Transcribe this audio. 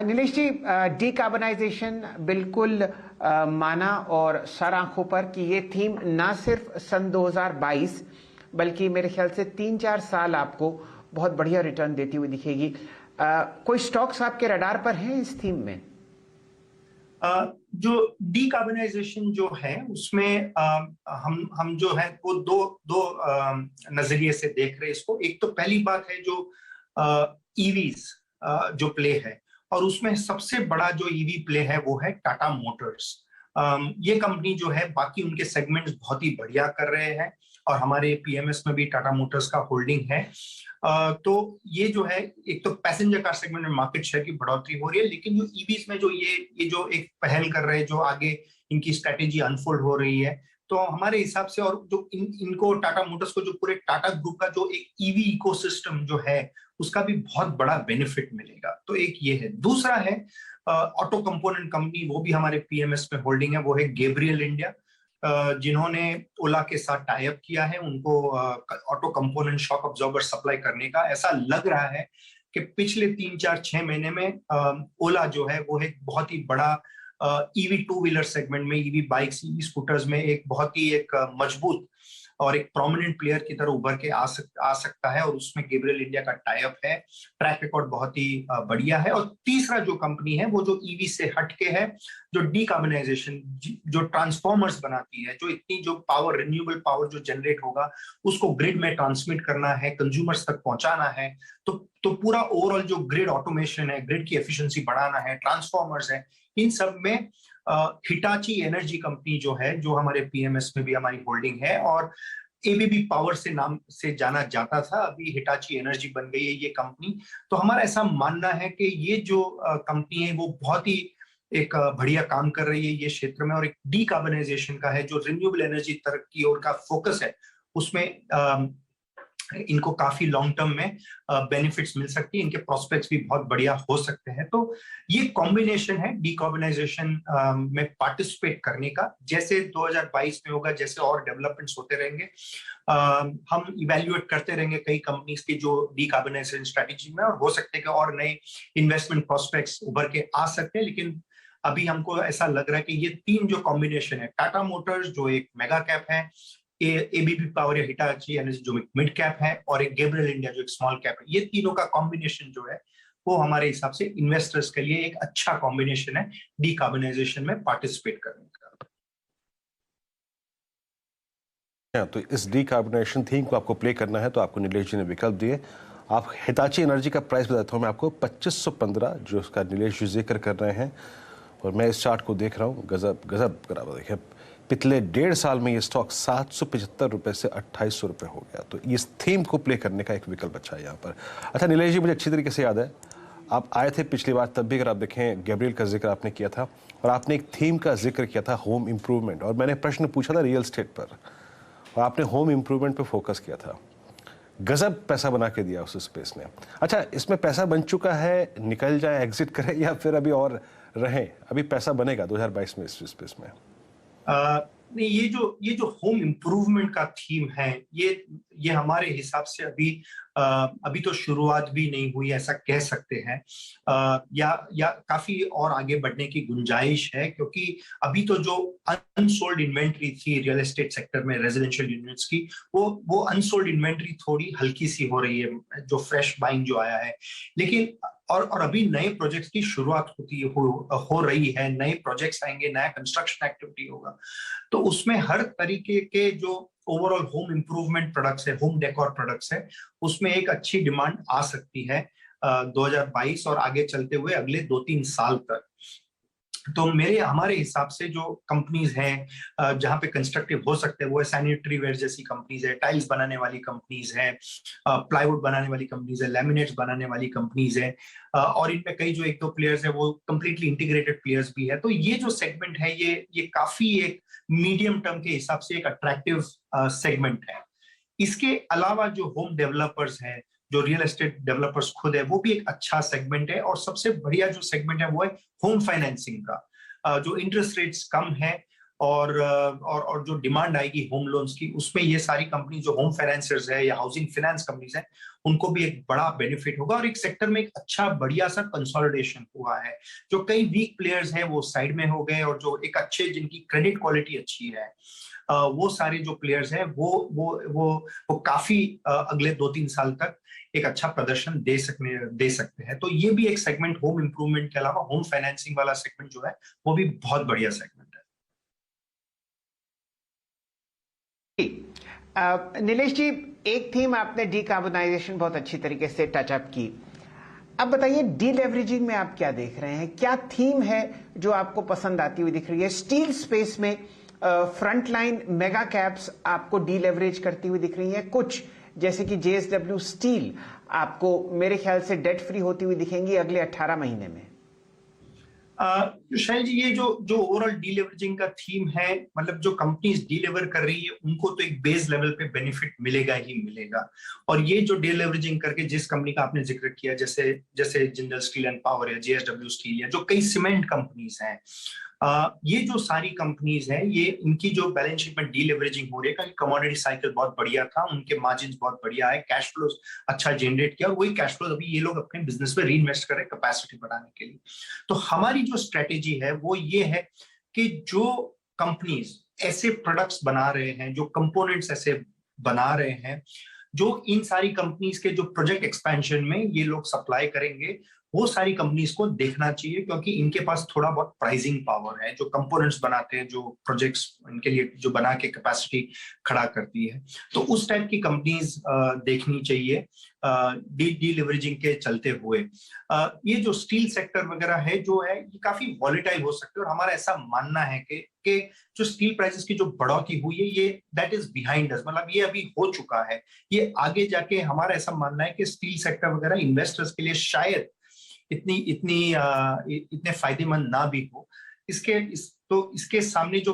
नीलेश जी, decarbonisation बिल्कुल माना और सर आंखों पर कि ये थीम ना सिर्फ सन 2022 बल्कि मेरे ख्याल से 3-4 साल आपको बहुत बढ़िया रिटर्न देती हुई दिखेगी। कोई स्टॉक्स आपके रडार पर हैं इस थीम में? जो डीकार्बनाइजेशन जो है उसमें हम जो है वो दो दो नजरिए से देख रहे हैं इसको। एक तो पहली बात है जो ईवीज जो प्ले है, और उसमें सबसे बड़ा जो ईवी प्ले है वो है टाटा मोटर्स। ये कंपनी जो है बाकी उनके सेगमेंट्स बहुत ही बढ़िया कर रहे हैं, और हमारे पीएमएस में भी टाटा मोटर्स का होल्डिंग है। तो ये जो है, एक तो पैसेंजर कार सेगमेंट में मार्केट शेयर की बढ़ोतरी हो रही है, लेकिन जो ईवीज में जो ये जो एक पहल कर रहे हैं, जो आगे इनकी स्ट्रेटेजी अनफोल्ड हो रही है, तो हमारे हिसाब से, और जो इनको टाटा मोटर्स को जो पूरे टाटा ग्रुप का जो एक ईवी इकोसिस्टम जो है उसका भी बहुत बड़ा बेनिफिट मिलेगा। तो एक ये है। दूसरा है ऑटो कंपोनेंट कंपनी, वो भी हमारे पीएमएस में होल्डिंग है, वो है गैब्रियल इंडिया, जिन्होंने ओला के साथ टाई अप किया है उनको auto component shock absorber supply करने का। ऐसा लग रहा है कि पिछले 3-4-6 महीने में ओला जो है वो एक बहुत ही बड़ा ईवी टू व्हीलर सेगमेंट में, ईवी बाइक्स, ईवी स्कूटर्स में एक बहुत ही एक मजबूत और एक प्रोमिनेंट प्लेयर की तरह उभर के आ सकता है, और उसमें गैब्रियल इंडिया का टाई अप है। ट्रैक रिकॉर्ड बहुत ही बढ़िया है। और तीसरा जो कंपनी है वो जो ईवी से हटके है, जो डीकार्बनाइजेशन, जो ट्रांसफॉर्मर्स बनाती है, जो इतनी जो पावर, रिन्यूएबल पावर जो जनरेट होगा उसको ग्रिड में ट्रांसमिट करना है, कंज्यूमर्स तक पहुंचाना है। तो पूरा ओवरऑल जो ग्रिड ऑटोमेशन है, ग्रिड की एफिशिएंसी बढ़ाना है, ट्रांसफॉर्मर्स है, इन सब में हिटाची एनर्जी कंपनी जो है, जो हमारे पीएमएस में भी हमारी होल्डिंग है, और एबीबी पावर से नाम से जाना जाता था, अभी हिटाची एनर्जी बन गई है ये कंपनी। तो हमारा ऐसा मानना है कि ये जो कंपनी है वो बहुत ही एक बढ़िया काम कर रही है ये क्षेत्र में, और एक डीकार्बनाइजेशन का है, जो रिन्यूएबल एनर्जी तरफ की ओर का फोकस है, उसमें इनको काफी लॉन्ग टर्म में बेनिफिट्स मिल सकती है, इनके प्रोस्पेक्ट्स भी बहुत बढ़िया हो सकते हैं। तो ये कॉम्बिनेशन है डिकार्बनाइजेशन में पार्टिसिपेट करने का। जैसे 2022 में होगा, जैसे और डेवलपमेंट्स होते रहेंगे, हम इवेल्युएट करते रहेंगे कई कंपनीज की जो डिकार्बनाइजेशन स्ट्रेटेजी में, और हो सकते हैं कि और नए इन्वेस्टमेंट प्रोस्पेक्ट्स उभर के आ सकते हैं। लेकिन अभी हमको ऐसा लग रहा है कि ये तीन जो कॉम्बिनेशन है, टाटा मोटर्स जो एक मेगा कैप है, एबीबी पावर या हिटाची एनर्जी जो एक मिड कैप है, और एक गैब्रियल इंडिया जो एक स्मॉल कैप है, ये तीनों का कॉम्बिनेशन जो है वो हमारे हिसाब से इन्वेस्टर्स के लिए एक अच्छा कॉम्बिनेशन है डीकार्बनाइजेशन में पार्टिसिपेट करने का। तो इस डीकार्बनाइजेशन थीम को आपको प्ले करना है तो आपको नीलेश जी ने विकल्प दिए। आप हिटाची एनर्जी का प्राइस बताता हूँ मैं आपको, 2515 जो उसका नीलेश जी जिक्र कर रहे हैं, और मैं इस चार्ट को देख रहा हूँ, गजब गजब बराबर। देखिए पिछले 1.5 साल में ये स्टॉक 775 रुपये से 2800 रुपये हो गया। तो इस थीम को प्ले करने का एक विकल्प अच्छा है यहाँ पर। अच्छा नीलेश जी, मुझे अच्छी तरीके से याद है आप आए थे पिछली बार, तब भी अगर आप देखें गैब्रियल का जिक्र आपने किया था, और आपने एक थीम का जिक्र किया था होम इम्प्रूवमेंट, और मैंने प्रश्न पूछा था रियल स्टेट पर, और आपने होम इम्प्रूवमेंट पर फोकस किया था। गजब पैसा बना के दिया उस स्पेस ने। अच्छा, इसमें पैसा बन चुका है, निकल जाए, एग्जिट करें, या फिर अभी और रहें? अभी पैसा बनेगा 2022 में इस स्पेस में? नहीं, ये जो होम इम्प्रूवमेंट का थीम है, ये हमारे हिसाब से अभी तो शुरुआत भी नहीं हुई ऐसा कह सकते हैं, या काफी और आगे बढ़ने की गुंजाइश है, क्योंकि अभी तो जो अनसोल्ड इन्वेंट्री थी रियल एस्टेट सेक्टर में रेजिडेंशियल यूनिट्स की, वो अनसोल्ड इन्वेंट्री थोड़ी हल्की सी हो रही है, जो फ्रेश बाइंग जो आया है। लेकिन और अभी नए प्रोजेक्ट्स की शुरुआत हो रही है, नए प्रोजेक्ट्स आएंगे, नया कंस्ट्रक्शन एक्टिविटी होगा, तो उसमें हर तरीके के जो ओवरऑल होम इम्प्रूवमेंट प्रोडक्ट्स है, होम डेकोर प्रोडक्ट्स है, उसमें एक अच्छी डिमांड आ सकती है 2022 और आगे चलते हुए अगले 2-3 साल तक। तो हमारे हिसाब से जो कंपनीज हैं जहां पे कंस्ट्रक्टिव हो सकते हैं, वो है सैनिटरी वेयर जैसी कंपनीज है, टाइल्स बनाने वाली कंपनीज है, प्लाईवुड बनाने वाली कंपनीज है, लैमिनेट्स बनाने वाली कंपनीज है, और इनमें कई जो 1-2 प्लेयर्स है वो कंप्लीटली इंटीग्रेटेड प्लेयर्स भी है। तो ये जो सेगमेंट है ये काफी एक मीडियम टर्म के हिसाब से एक अट्रैक्टिव सेगमेंट है। इसके अलावा जो होम डेवलपर्स हैं, जो रियल एस्टेट डेवलपर्स खुद है, वो भी एक अच्छा सेगमेंट है, और सबसे बढ़िया जो सेगमेंट है वो है होम फाइनेंसिंग का, जो इंटरेस्ट रेट्स कम है और जो डिमांड आएगी होम लोन्स की, उसमें ये सारी कंपनी जो होम फाइनेंसर्स है या हाउसिंग फाइनेंस कंपनीज है, उनको भी एक बड़ा बेनिफिट होगा। और एक सेक्टर में एक अच्छा बढ़िया सा कंसोलिडेशन हुआ है। जो कई वीक प्लेयर्स हैं वो साइड में हो गए, और जो एक अच्छे जिनकी क्रेडिट क्वालिटी अच्छी है, वो सारे जो प्लेयर्स हैं वो काफी अगले 2-3 साल तक एक अच्छा प्रदर्शन दे सकते हैं। तो ये भी एक सेगमेंट, होम इंप्रूवमेंट के अलावा होम फाइनेंसिंग वाला सेगमेंट जो है वो भी बहुत बढ़िया सेगमेंट है। नीलेश जी, एक थीम आपने डीकार्बोनाइजेशन बहुत अच्छी तरीके से टचअप की। अब बताइए डीलेवरेजिंग में आप क्या देख रहे हैं? क्या थीम है जो आपको पसंद आती हुई दिख रही है? स्टील स्पेस में फ्रंटलाइन मेगा कैप्स आपको डीलेवरेज करती हुई दिख रही हैं, कुछ जैसे कि जेएसडब्ल्यू स्टील आपको मेरे ख्याल से डेट फ्री होती हुई दिखेंगी अगले 18 महीने में। शैल जी, ये जो ओवरऑल डीलेवरेजिंग का थीम है, मतलब जो कंपनीज डीलेवर कर रही है उनको तो एक बेस लेवल पे बेनिफिट मिलेगा ही मिलेगा। और ये जो डीलेवरेजिंग करके जिस कंपनी का आपने जिक्र किया, जैसे जिंदल स्टील एंड पावर या जेएसडब्ल्यू स्टील या जो कई सीमेंट कंपनीज हैं, ये जो सारी कंपनीज हैं, ये इनकी जो बैलेंस शीट में डीलेवरेजिंग हो रही है, क्योंकि कमोडिटी साइकिल बहुत बढ़िया था, उनके मार्जिन बहुत बढ़िया है, कैश फ्लो अच्छा जनरेट किया, और वही कैश फ्लो अभी ये लोग अपने बिजनेस में रीइन्वेस्ट कर रहे हैं कैपेसिटी बढ़ाने के लिए। तो हमारी जो स्ट्रेटेजी है वो ये है कि जो कंपनीज ऐसे प्रोडक्ट्स बना रहे हैं, जो कंपोनेंट्स ऐसे बना रहे हैं, जो इन सारी कंपनीज के जो प्रोजेक्ट एक्सपेंशन में ये लोग सप्लाई करेंगे, वो सारी कंपनीज को देखना चाहिए, क्योंकि इनके पास थोड़ा बहुत प्राइसिंग पावर है। जो कंपोनेंट्स बनाते हैं, जो प्रोजेक्ट्स इनके लिए जो बना के कैपेसिटी खड़ा करती है, तो उस टाइप की कंपनीज देखनी चाहिए डीलेवरेजिंग के चलते हुए। ये जो स्टील सेक्टर वगैरह है जो है, ये काफी वॉलेटाइल हो सकते हैं, और हमारा ऐसा मानना है कि जो स्टील प्राइसेस की जो बढ़ोतरी हुई है, ये दैट इज बिहाइंड अस, मतलब ये अभी हो चुका है। ये आगे जाके हमारा ऐसा मानना है कि स्टील सेक्टर वगैरह इन्वेस्टर्स के लिए शायद इतने फायदेमंद ना भी हो। तो इसके सामने जो